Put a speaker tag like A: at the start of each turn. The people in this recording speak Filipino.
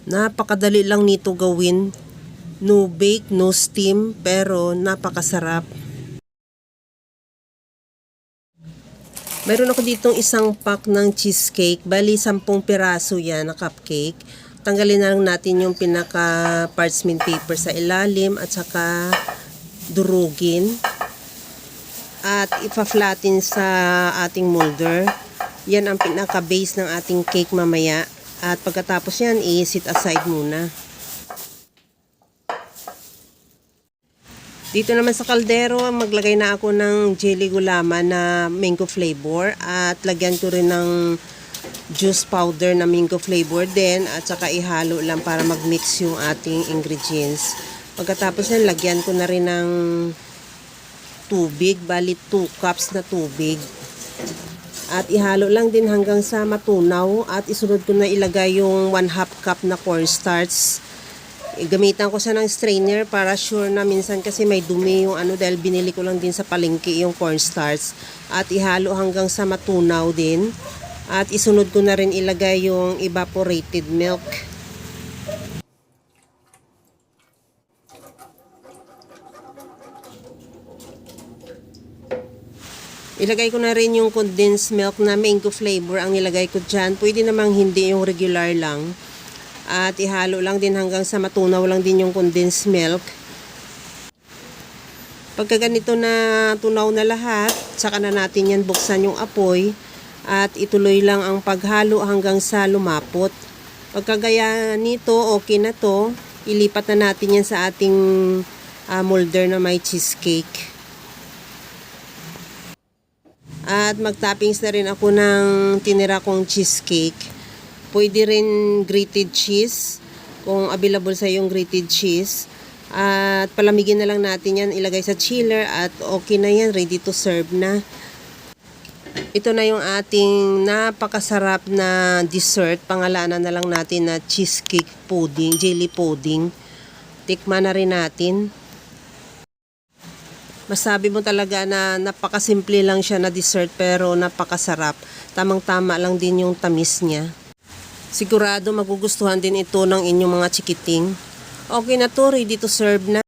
A: Napakadali lang nito gawin. No bake, no steam, pero napakasarap. Meron ako ditong isang pack ng cheesecake. Bali, 10 piraso yan na cupcake. Tanggalin na lang natin yung pinaka parchment paper sa ilalim at saka durugin. At ipa-flatten sa ating molder. Yan ang pinaka base ng ating cake mamaya. At pagkatapos yan, i-set aside muna. Dito naman sa kaldero, maglagay na ako ng jelly gulaman na mango flavor. At lagyan ko rin ng juice powder na mango flavor din. At saka ihalo lang para mag-mix yung ating ingredients. Pagkatapos yan, lagyan ko na rin ng tubig. Bali 2 cups na tubig. At ihalo lang din hanggang sa matunaw. At isunod ko na ilagay yung 1/2 cup na cornstarch. Gamitan ko siya ng strainer para sure na minsan kasi may dumi yung dahil binili ko lang din sa palengke yung cornstarch. At ihalo hanggang sa matunaw din. At isunod ko na rin ilagay yung evaporated milk. Ilagay ko na rin yung condensed milk na mango flavor ang nilagay ko dyan. Pwede namang hindi yung regular lang. At ihalo lang din hanggang sa matunaw lang din yung condensed milk. Pagka ganito na tunaw na lahat, saka na natin yan buksan yung apoy. At ituloy lang ang paghalo hanggang sa lumapot. Pagka gaya nito, okay na to. Ilipat na natin yan sa ating molder na may cheesecake. At mag-toppings na rin ako ng tinira kong cheesecake. Pwede rin grated cheese, kung available sa yung grated cheese. At palamigin na lang natin yan, ilagay sa chiller at okay na yan, ready to serve na. Ito na yung ating napakasarap na dessert. Pangalanan na lang natin na cheesecake pudding, jelly pudding. Tikman na rin natin. Masabi mo talaga na napakasimple lang siya na dessert pero napakasarap. Tamang-tama lang din yung tamis niya. Sigurado magugustuhan din ito ng inyong mga chikiting. Okay na to, ready to serve na.